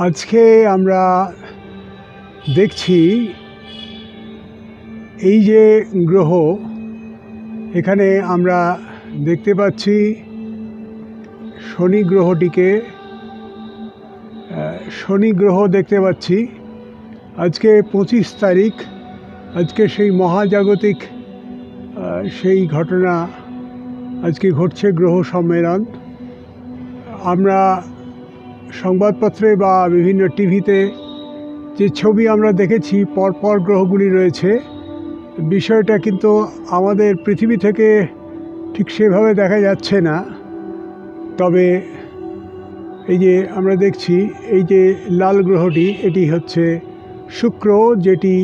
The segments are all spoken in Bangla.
আজকে আমরা দেখছি এই যে গ্রহ, এখানে আমরা দেখতে পাচ্ছি শনি গ্রহটিকে, শনি গ্রহ দেখতে পাচ্ছি। আজকে 25 তারিখ, আজকে সেই মহাজাগতিক সেই ঘটনা আজকে ঘটছে, গ্রহ সম্মেলন। আমরা সংবাদপত্রে বা বিভিন্ন টিভিতে যে ছবি আমরা দেখেছি, পরপর গ্রহগুলি রয়েছে, বিষয়টা কিন্তু আমাদের পৃথিবী থেকে ঠিক সেভাবে দেখা যাচ্ছে না। তবে এই যে আমরা দেখছি, এই যে লাল গ্রহটি, এটি হচ্ছে শুক্র, যেটি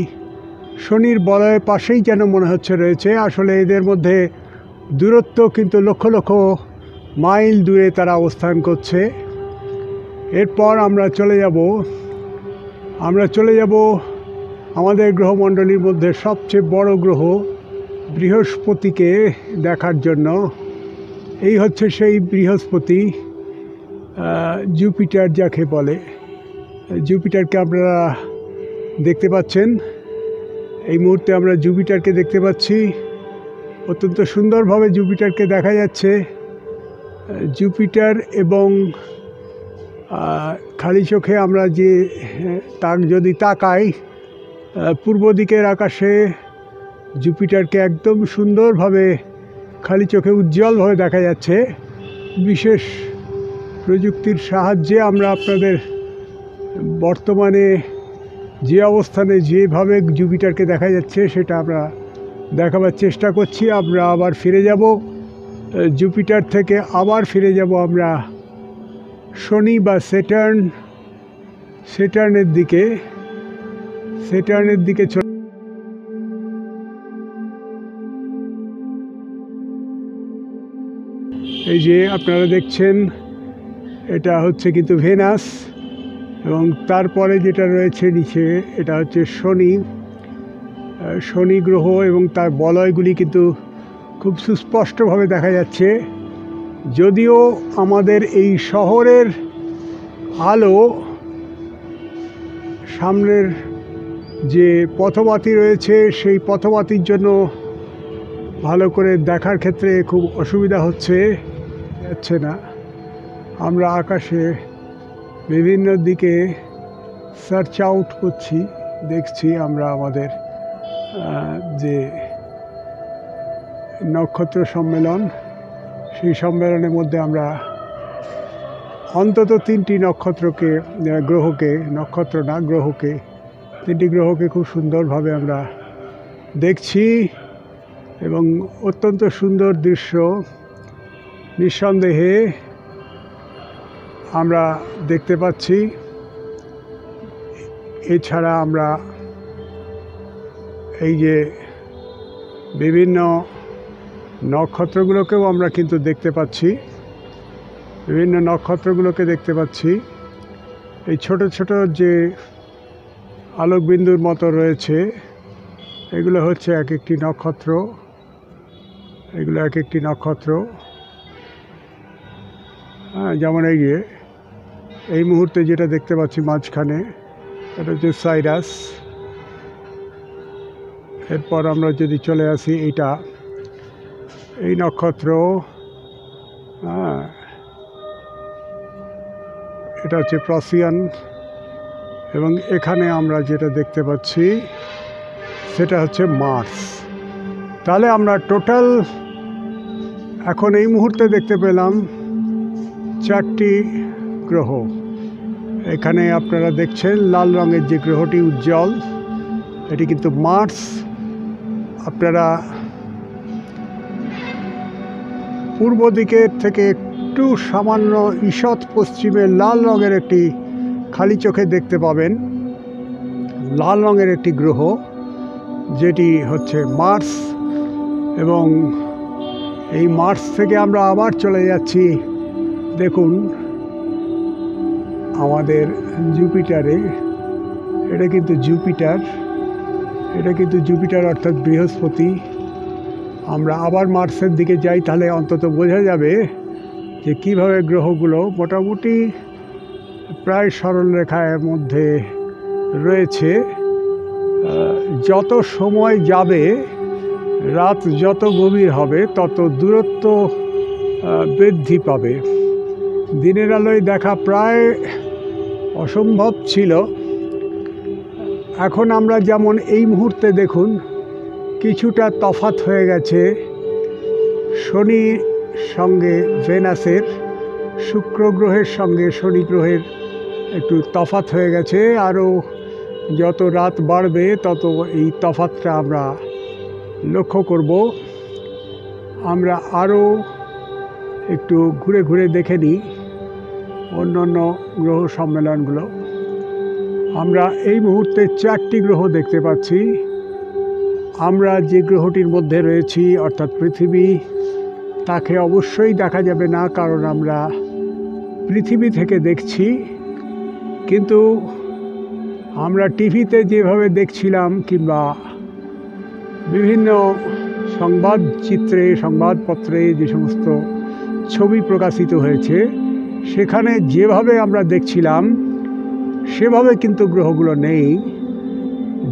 শনির বলয়ের পাশেই যেন মনে হচ্ছে রয়েছে। আসলে এদের মধ্যে দূরত্ব কিন্তু লক্ষ লক্ষ মাইল দূরে তারা অবস্থান করছে। এরপর আমরা চলে যাব আমাদের গ্রহমণ্ডলীর মধ্যে সবচেয়ে বড় গ্রহ বৃহস্পতিকে দেখার জন্য। এই হচ্ছে সেই বৃহস্পতি, জুপিটার যাকে বলে। জুপিটারকে আপনারা দেখতে পাচ্ছেন, এই মুহূর্তে আমরা জুপিটারকে দেখতে পাচ্ছি। অত্যন্ত সুন্দরভাবে জুপিটারকে দেখা যাচ্ছে। জুপিটার এবং খালি চোখে আমরা যে যদি তাকাই পূর্ব দিকের আকাশে, জুপিটারকে একদম সুন্দরভাবে খালি চোখে উজ্জ্বলভাবে দেখা যাচ্ছে। বিশেষ প্রযুক্তির সাহায্যে আমরা আপনাদের বর্তমানে যে অবস্থানে যেভাবে জুপিটারকে দেখা যাচ্ছে সেটা আমরা দেখাবার চেষ্টা করছি। আমরা আবার ফিরে যাব জুপিটার থেকে, আবার ফিরে যাব আমরা শনি বা স্যাটার্নের দিকে এই যে আপনারা দেখছেন, এটা হচ্ছে কিন্তু ভেনাস, এবং তারপরে যেটা রয়েছে নিচে, এটা হচ্ছে শনি গ্রহ, এবং তার বলয়গুলি কিন্তু খুব সুস্পষ্টভাবে দেখা যাচ্ছে। যদিও আমাদের এই শহরের আলো, সামনের যে পথবাতি রয়েছে, সেই পথবাতির জন্য ভালো করে দেখার ক্ষেত্রে খুব অসুবিধা যাচ্ছে না। আমরা আকাশে বিভিন্ন দিকে সার্চ আউট করছি, দেখছি আমরা আমাদের যে নক্ষত্র সম্মেলন, সেই সম্মেলনের মধ্যে আমরা অন্তত 3টি তিনটি গ্রহকে খুব সুন্দরভাবে আমরা দেখছি, এবং অত্যন্ত সুন্দর দৃশ্য নিঃসন্দেহে আমরা দেখতে পাচ্ছি। এছাড়া আমরা এই যে বিভিন্ন নক্ষত্রগুলোকেও আমরা কিন্তু দেখতে পাচ্ছি, এই ছোট ছোট যে আলোকবিন্দুর মতো রয়েছে, এগুলো হচ্ছে এক একটি নক্ষত্র। যেমন এই মুহূর্তে যেটা দেখতে পাচ্ছি মাঝখানে, এটা হচ্ছে সাইরাস। এরপর আমরা যদি চলে আসি, এই নক্ষত্র, এটা হচ্ছে প্রসিয়ান, এবং এখানে আমরা যেটা দেখতে পাচ্ছি সেটা হচ্ছে মার্স। তাহলে আমরা টোটাল এখন এই মুহূর্তে দেখতে পেলাম 4টি গ্রহ। এখানে আপনারা দেখছেন লাল রঙের যে গ্রহটি উজ্জ্বল, এটি কিন্তু মার্স। আপনারা পূর্ব দিকের থেকে একটু সামান্য ঈষৎ পশ্চিমে লাল রঙের একটি খালি চোখে দেখতে পাবেন, লাল রঙের একটি গ্রহ, যেটি হচ্ছে মার্স। এবং এই মার্স থেকে আমরা আবার চলে যাচ্ছি, দেখুন আমাদের জুপিটারে। এটা কিন্তু জুপিটার অর্থাৎ বৃহস্পতি। আমরা আবার মার্সের দিকে যাই, তাহলে অন্তত বোঝা যাবে যে কীভাবে গ্রহগুলো মোটামুটি প্রায় সরলরেখার মধ্যে রয়েছে। যত সময় যাবে, রাত যত গভীর হবে, তত দূরত্ব বৃদ্ধি পাবে। দিনের আলোয় দেখা প্রায় অসম্ভব ছিল। এখন আমরা যেমন এই মুহূর্তে দেখুন কিছুটা তফাৎ হয়ে গেছে শনির সঙ্গে ভেনাসের, শুক্র গ্রহের সঙ্গে শনি গ্রহের একটু তফাৎ হয়ে গেছে। আরও যত রাত বাড়বে তত এই তফাৎটা আমরা লক্ষ্য করব। আমরা আরও একটু ঘুরে ঘুরে দেখে নিই অন্যান্য গ্রহ সম্মেলনগুলো। আমরা এই মুহূর্তে 4টি গ্রহ দেখতে পাচ্ছি। আমরা যে গ্রহটির মধ্যে রয়েছি অর্থাৎ পৃথিবী, তাকে অবশ্যই দেখা যাবে না, কারণ আমরা পৃথিবী থেকে দেখছি। কিন্তু আমরা টিভিতে যেভাবে দেখছিলাম কিংবা বিভিন্ন সংবাদচিত্রে, সংবাদপত্রে যে সমস্ত ছবি প্রকাশিত হয়েছে, সেখানে যেভাবে আমরা দেখছিলাম সেভাবে কিন্তু গ্রহগুলো নেই।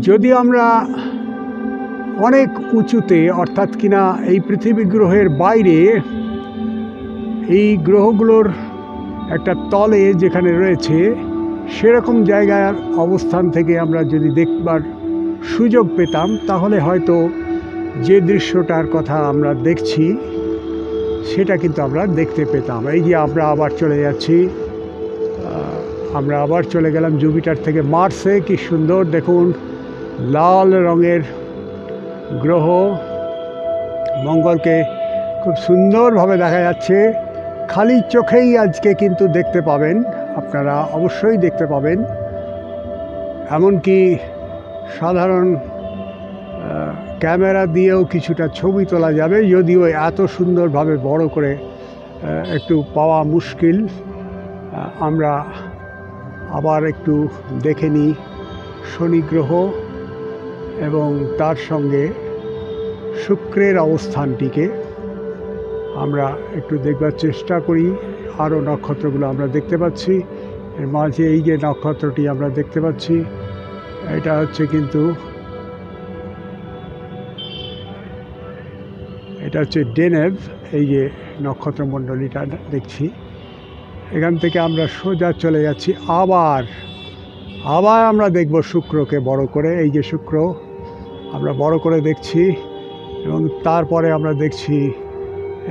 যদি আমরা অনেক উঁচুতে, অর্থাৎ কিনা এই পৃথিবী গ্রহের বাইরে এই গ্রহগুলোর একটা তলে যেখানে রয়েছে, সেরকম জায়গার অবস্থান থেকে আমরা যদি দেখবার সুযোগ পেতাম, তাহলে হয়তো যে দৃশ্যটার কথা আমরা দেখছি সেটা কিন্তু আমরা দেখতে পেতাম। এই যে আমরা আবার চলে যাচ্ছি, আমরা আবার চলে গেলাম জুপিটার থেকে মার্সে। কি সুন্দর দেখুন, লাল রঙের গ্রহ মঙ্গলকে খুব সুন্দরভাবে দেখা যাচ্ছে। খালি চোখেই আজকে কিন্তু দেখতে পাবেন, আপনারা অবশ্যই দেখতে পাবেন। এমনকি সাধারণ ক্যামেরা দিয়েও কিছুটা ছবি তোলা যাবে, যদিও এত সুন্দরভাবে বড় করে একটু পাওয়া মুশকিল। আমরা আবার একটু দেখে নিই শনি গ্রহ এবং তার সঙ্গে শুক্রের অবস্থানটিকে আমরা একটু দেখবার চেষ্টা করি। আরও নক্ষত্রগুলো আমরা দেখতে পাচ্ছি। এর মাঝে এই যে নক্ষত্রটি আমরা দেখতে পাচ্ছি, এটা হচ্ছে কিন্তু এটা হচ্ছে ডেনেভ। এই যে নক্ষত্রমণ্ডলীটা দেখছি, এখান থেকে আমরা সোজা চলে যাচ্ছি। আবার আমরা দেখব শুক্রকে বড় করে। এই যে শুক্র আমরা বড় করে দেখছি, এবং তারপরে আমরা দেখছি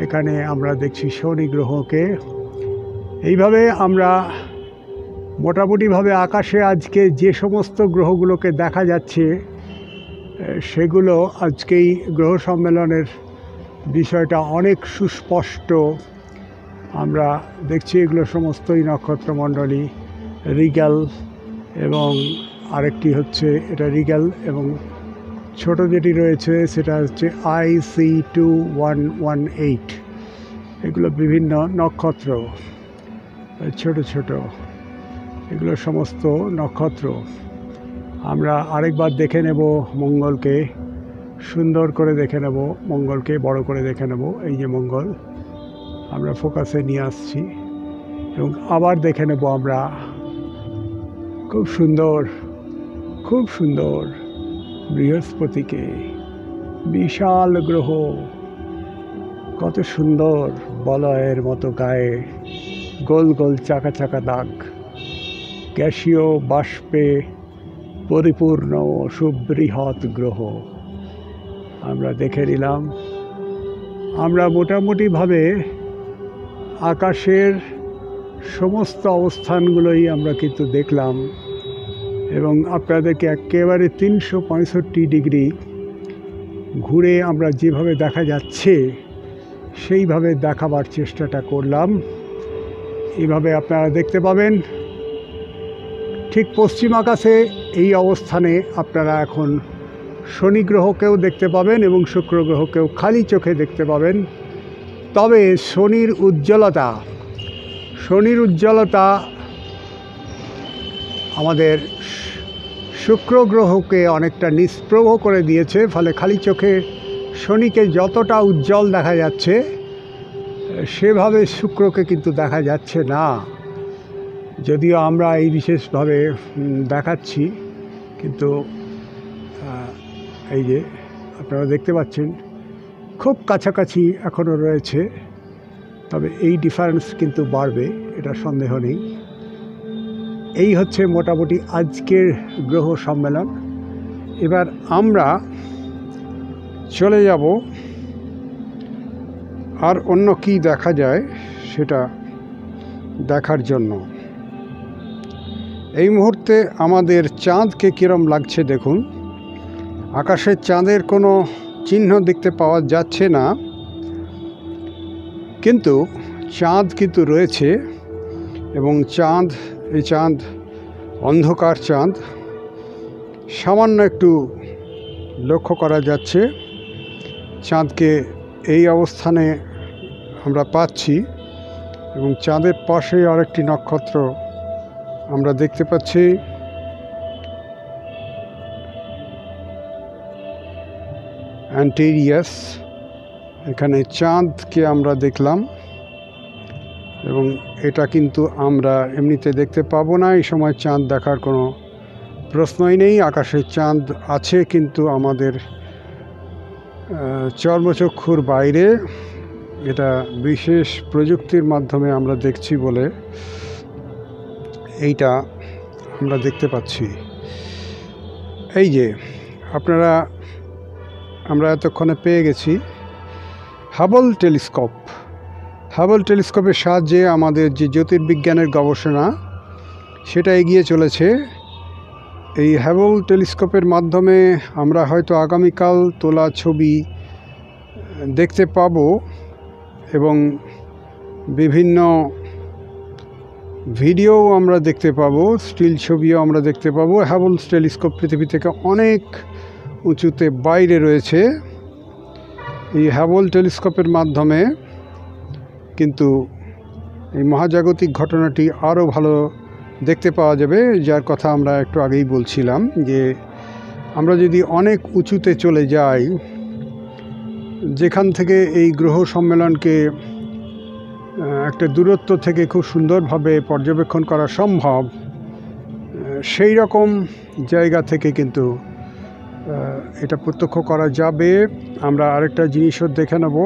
এখানে আমরা দেখছি শনি গ্রহকে। এইভাবে আমরা মোটামুটিভাবে আকাশে আজকে যে সমস্ত গ্রহগুলোকে দেখা যাচ্ছে, সেগুলো আজকেই গ্রহ সম্মেলনের বিষয়টা অনেক সুস্পষ্ট আমরা দেখছি। এগুলো সমস্তই নক্ষত্রমণ্ডলী, রিগাল, এবং আরেকটি হচ্ছে এটা রিগাল, এবং ছোট যেটি রয়েছে সেটা হচ্ছে IC2118। এগুলো বিভিন্ন নক্ষত্র, ছোট ছোট, এগুলো সমস্ত নক্ষত্র। আমরা আরেকবার দেখে নেব মঙ্গলকে, সুন্দর করে দেখে নেব মঙ্গলকে, বড় করে দেখে নেব। এই যে মঙ্গল আমরা ফোকাসে নিয়ে আসছি, এবং আবার দেখে নেব আমরা খুব সুন্দর, খুব সুন্দর বৃহস্পতিকে। বিশাল গ্রহ, কত সুন্দর বলয়ের মতো গায়ে গোল গোল চাকা চাকা দাগ, গ্যাসীয় বাষ্পে পরিপূর্ণ সুবৃহৎ গ্রহ আমরা দেখে নিলাম। আমরা মোটামুটিভাবে আকাশের সমস্ত অবস্থানগুলোই আমরা কিন্তু দেখলাম, এবং আপনাদেরকে একেবারে 365 ডিগ্রি ঘুরে আমরা যেভাবে দেখা যাচ্ছে সেইভাবে দেখাবার চেষ্টাটা করলাম। এইভাবে আপনারা দেখতে পাবেন। ঠিক পশ্চিম আকাশে এই অবস্থানে আপনারা এখন শনি গ্রহকেও দেখতে পাবেন এবং শুক্র গ্রহকেও খালি চোখে দেখতে পাবেন। তবে শনির উজ্জ্বলতা আমাদের শুক্র গ্রহকে অনেকটা নিষ্প্রভ করে দিয়েছে। ফলে খালি চোখে শনিকে যতটা উজ্জ্বল দেখা যাচ্ছে, সেভাবে শুক্রকে কিন্তু দেখা যাচ্ছে না। যদিও আমরা এই বিশেষভাবে দেখাচ্ছি, কিন্তু এই যে আপনারা দেখতে পাচ্ছেন খুব কাছাকাছি এখনও রয়েছে, তবে এই ডিফারেন্স কিন্তু বাড়বে, এটা সন্দেহ নেই। এই হচ্ছে মোটামুটি আজকের গ্রহ সম্মেলন। এবার আমরা চলে যাব আর অন্য কি দেখা যায় সেটা দেখার জন্য। এই মুহূর্তে আমাদের চাঁদকে কীরম লাগছে দেখুন। আকাশে চাঁদের কোনো চিহ্ন দেখতে পাওয়া যাচ্ছে না, কিন্তু চাঁদ কিন্তু রয়েছে, এবং এই চাঁদ অন্ধকার চাঁদ, সামান্য একটু লক্ষ্য করা যাচ্ছে। চাঁদকে এই অবস্থানে আমরা পাচ্ছি, এবং চাঁদের পাশে আরেকটি নক্ষত্র আমরা দেখতে পাচ্ছি। অ্যান্টেরিয়াস, এখানে চাঁদকে আমরা দেখলাম, এবং এটা কিন্তু আমরা এমনিতে দেখতে পাবো না। এই সময় চাঁদ দেখার কোনো প্রশ্নই নেই। আকাশে চাঁদ আছে, কিন্তু আমাদের চর্মচক্ষুর বাইরে। এটা বিশেষ প্রযুক্তির মাধ্যমে আমরা দেখছি বলে এইটা আমরা দেখতে পাচ্ছি। এই যে আমরা এতক্ষণে পেয়ে গেছি হাবল টেলিস্কোপ। হাবল টেলিস্কোপের সাহায্যে আমাদের যে জ্যোতির্বিজ্ঞানের গবেষণা সেটা এগিয়ে চলেছে। এই হাবল টেলিস্কোপের মাধ্যমে আমরা হয়তো আগামীকাল তোলা ছবি দেখতে পাব, এবং বিভিন্ন ভিডিও আমরা দেখতে পাবো, স্টিল ছবিও আমরা দেখতে পাবো। হাবল টেলিস্কোপ পৃথিবী থেকে অনেক উঁচুতে বাইরে রয়েছে। এই হাবল টেলিস্কোপের মাধ্যমে কিন্তু এই মহাজাগতিক ঘটনাটি আরও ভালো দেখতে পাওয়া যাবে, যার কথা আমরা একটু আগেই বলছিলাম, যে আমরা যদি অনেক উঁচুতে চলে যাই, যেখান থেকে এই গ্রহ সম্মেলনকে একটা দূরত্ব থেকে খুব সুন্দরভাবে পর্যবেক্ষণ করা সম্ভব, সেই রকম জায়গা থেকে কিন্তু এটা প্রত্যক্ষ করা যাবে। আমরা আরেকটা জিনিসও দেখে নেব,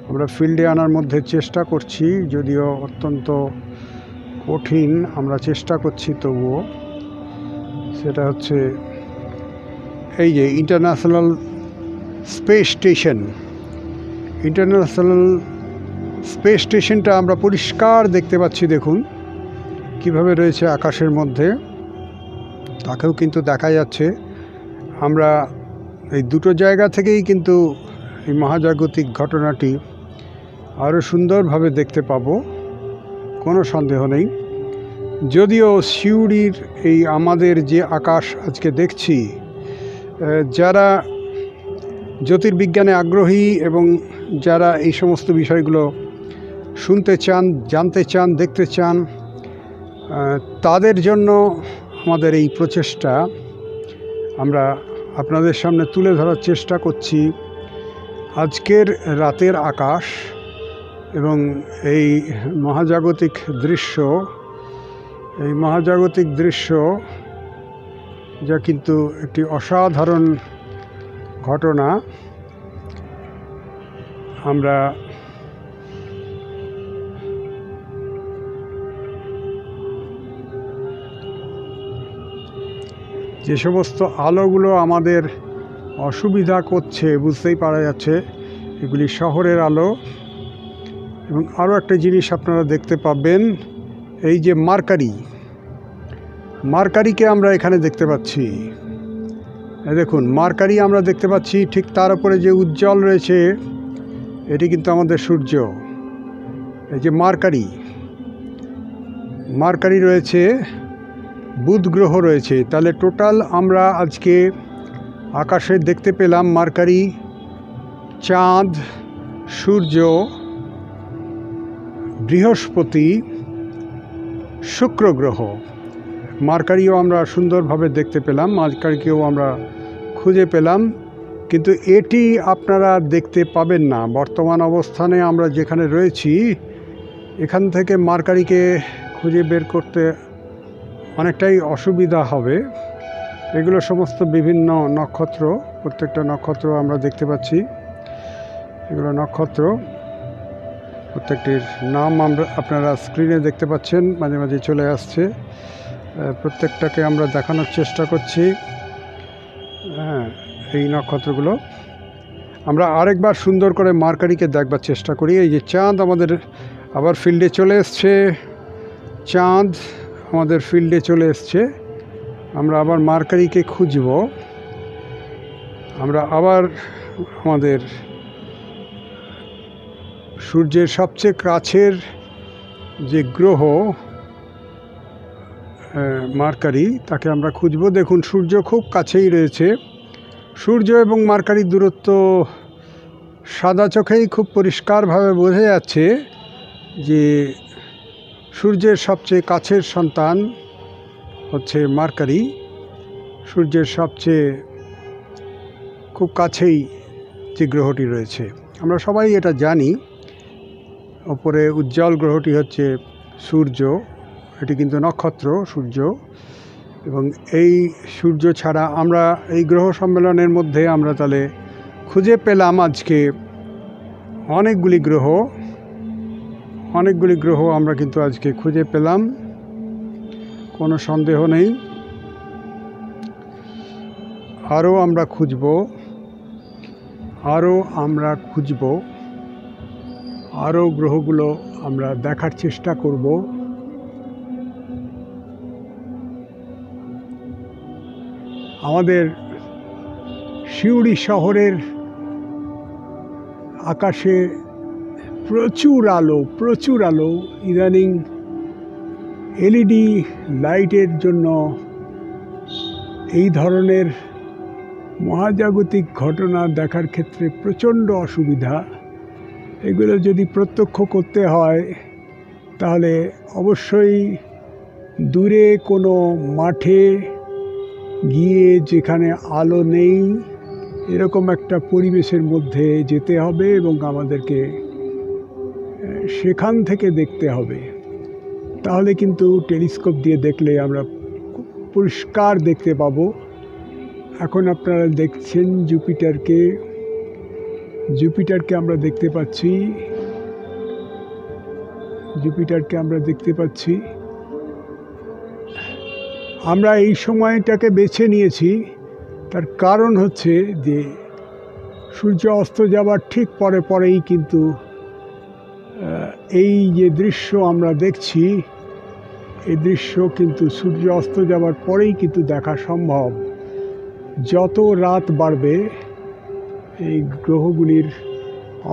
আমরা ফিল্ডে আনার মধ্যে চেষ্টা করছি, যদিও অত্যন্ত কঠিন, আমরা চেষ্টা করছি তবুও। সেটা হচ্ছে এই যে international space station. International space স্টেশনটা আমরা পরিষ্কার দেখতে পাচ্ছি, দেখুন কিভাবে রয়েছে আকাশের মধ্যে, তাকেও কিন্তু দেখা যাচ্ছে। আমরা এই দুটো জায়গা থেকেই কিন্তু এই মহাজাগতিক ঘটনাটি আরও সুন্দরভাবে দেখতে পাবো, কোনো সন্দেহ নেই। যদিও সিউড়ির এই আমাদের যে আকাশ আজকে দেখছি, যারা জ্যোতির্বিজ্ঞানে আগ্রহী এবং যারা এই সমস্ত বিষয়গুলো শুনতে চান, জানতে চান, দেখতে চান, তাদের জন্য আমাদের এই প্রচেষ্টা। আমরা আপনাদের সামনে তুলে ধরার চেষ্টা করছি আজকের রাতের আকাশ এবং এই মহাজাগতিক দৃশ্য, যা কিন্তু একটি অসাধারণ ঘটনা। আমরা যে সমস্ত আলোগুলো আমাদের অসুবিধা করছে, বুঝতেই পারা যাচ্ছে এগুলি শহরের আলো। এবং আরও একটা জিনিস আপনারা দেখতে পাবেন, এই যে মার্কারিকে আমরা এখানে দেখতে পাচ্ছি। দেখুন মার্কারি আমরা দেখতে পাচ্ছি, ঠিক তার উপরে যে উজ্জ্বল রয়েছে এটি কিন্তু আমাদের সূর্য। এই যে মার্কারি রয়েছে, বুধ গ্রহ রয়েছে। তাহলে টোটাল আমরা আজকে আকাশে দেখতে পেলাম মার্কারি, চাঁদ, সূর্য, বৃহস্পতি, শুক্র গ্রহ। মার্কারিও আমরা সুন্দরভাবে দেখতে পেলাম, মার্কারিকেও আমরা খুঁজে পেলাম, কিন্তু এটি আপনারা দেখতে পাবেন না। বর্তমান অবস্থানে আমরা যেখানে রয়েছি এখান থেকে মার্কারিকে খুঁজে বের করতে অনেকটাই অসুবিধা হবে। এগুলো সমস্ত বিভিন্ন নক্ষত্র, প্রত্যেকটা নক্ষত্র আমরা দেখতে পাচ্ছি। এগুলো নক্ষত্র, প্রত্যেকটির নাম আপনারা স্ক্রিনে দেখতে পাচ্ছেন, মাঝে মাঝে চলে আসছে। প্রত্যেকটাকে আমরা দেখানোর চেষ্টা করছি। হ্যাঁ, এই নক্ষত্রগুলো আমরা আরেকবার সুন্দর করে মার্কারিকে দেখবার চেষ্টা করি। এই যে চাঁদ আমাদের আবার ফিল্ডে চলে এসছে, চাঁদ আমাদের ফিল্ডে চলে এসছে। আমরা আবার মার্কারিকে খুঁজব। আমরা আবার আমাদের সূর্যের সবচেয়ে কাছের যে গ্রহ মার্কারি, তাকে আমরা খুঁজব। দেখুন, সূর্য খুব কাছেই রয়েছে। সূর্য এবং মার্কারির দূরত্ব সাদা চোখেই খুব পরিষ্কারভাবে বোঝা যাচ্ছে যে সূর্যের সবচেয়ে কাছের সন্তান হচ্ছে মার্কারি। সূর্যের সবচেয়ে খুব কাছেই যে গ্রহটি রয়েছে, আমরা সবাই এটা জানি। ওপরে উজ্জ্বল গ্রহটি হচ্ছে সূর্য, এটি কিন্তু নক্ষত্র সূর্য। এবং এই সূর্য ছাড়া আমরা এই গ্রহ সম্মেলনের মধ্যে আমরা তাহলে খুঁজে পেলাম আজকে অনেকগুলি গ্রহ আমরা কিন্তু আজকে খুঁজে পেলাম, কোনো সন্দেহ নেই। আরও আমরা খুঁজব, আরও গ্রহগুলো আমরা দেখার চেষ্টা করব। আমাদের সিউড়ি শহরের আকাশে প্রচুর আলো। ইদানিং এলইডি লাইটের জন্য এই ধরনের মহাজাগতিক ঘটনা দেখার ক্ষেত্রে প্রচণ্ড অসুবিধা। এগুলো যদি প্রত্যক্ষ করতে হয় তাহলে অবশ্যই দূরে কোনো মাঠে গিয়ে, যেখানে আলো নেই, এরকম একটা পরিবেশের মধ্যে যেতে হবে এবং আমাদেরকে সেখান থেকে দেখতে হবে। তাহলে কিন্তু টেলিস্কোপ দিয়ে দেখলে আমরা পরিষ্কার দেখতে পাবো। এখন আপনারা দেখছেন জুপিটারকে আমরা দেখতে পাচ্ছি। আমরা এই সময়টাকে বেছে নিয়েছি, তার কারণ হচ্ছে যে সূর্য অস্ত যাবার ঠিক পরেই কিন্তু এই যে দৃশ্য আমরা দেখছি, এই দৃশ্য কিন্তু সূর্য অস্ত যাবার পরেই কিন্তু দেখা সম্ভব। যত রাত বাড়বে এই গ্রহগুলির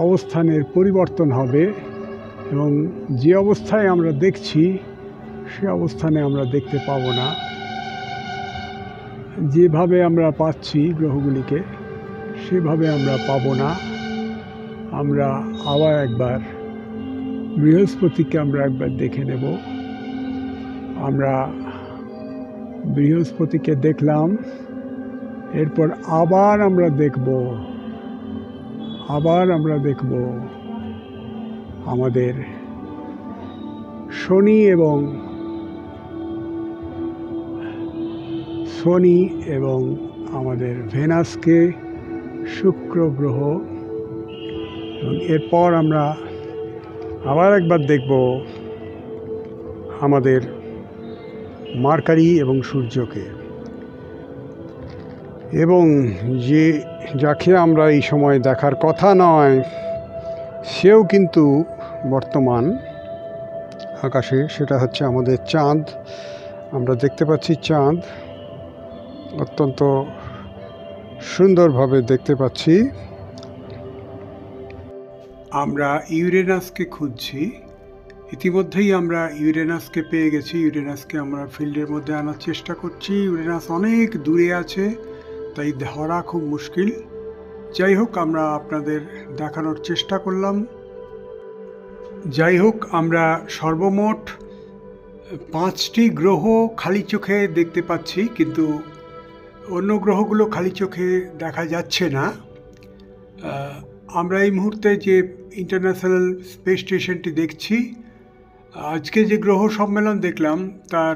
অবস্থানের পরিবর্তন হবে এবং যে অবস্থায় আমরা দেখছি সে অবস্থানে আমরা দেখতে পাবো না। যেভাবে আমরা পাচ্ছি গ্রহগুলিকে সেভাবে আমরা পাবো না। আমরা আবার একবার বৃহস্পতিকে আমরা একবার দেখে নেব। আমরা বৃহস্পতিকে দেখলাম, এরপর আবার আমরা দেখব আমাদের শনি এবং আমাদের ভেনাসকে, শুক্র গ্রহ। এবং এরপর আমরা আবার একবার দেখব আমাদের মার্কারি এবং সূর্যকে। এবং যাকে আমরা এই সময় দেখার কথা নয়, সেও কিন্তু বর্তমান আকাশে, সেটা হচ্ছে আমাদের চাঁদ। আমরা দেখতে পাচ্ছি চাঁদ, অত্যন্ত সুন্দরভাবে দেখতে পাচ্ছি। আমরা ইউরেনাসকে খুঁজছি। ইতিমধ্যেই আমরা ইউরেনাসকে পেয়ে গেছি। ইউরেনাসকে আমরা ফিল্ডের মধ্যে আনার চেষ্টা করছি। ইউরেনাস অনেক দূরে আছে, তাই ধরা খুব মুশকিল। যাই হোক, আমরা আপনাদের দেখানোর চেষ্টা করলাম। যাই হোক, আমরা সর্বমোট 5টি গ্রহ খালি চোখে দেখতে পাচ্ছি, কিন্তু অন্য গ্রহগুলো খালি চোখে দেখা যাচ্ছে না। আমরা এই মুহূর্তে যে ইন্টারন্যাশনাল স্পেস স্টেশনটি দেখছি, আজকে যে গ্রহ সম্মেলন দেখলাম তার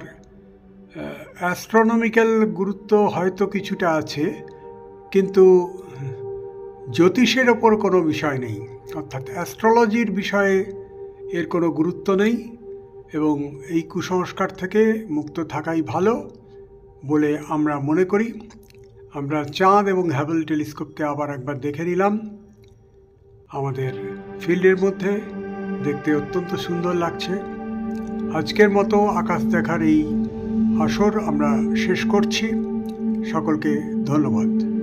অ্যাস্ট্রোনমিক্যাল গুরুত্ব হয়তো কিছুটা আছে, কিন্তু জ্যোতিষের ওপর কোনো বিষয় নেই, অর্থাৎ অ্যাস্ট্রোলজির বিষয়ে এর কোনো গুরুত্ব নেই এবং এই কুসংস্কার থেকে মুক্ত থাকাই ভালো বলে আমরা মনে করি। আমরা চাঁদ এবং হ্যাবল টেলিস্কোপকে আবার একবার দেখে নিলাম আমাদের ফিল্ডের মধ্যে, দেখতে অত্যন্ত সুন্দর লাগছে। আজকের মতো আকাশ দেখার এই আসর আমরা শেষ করছি। সকলকে ধন্যবাদ।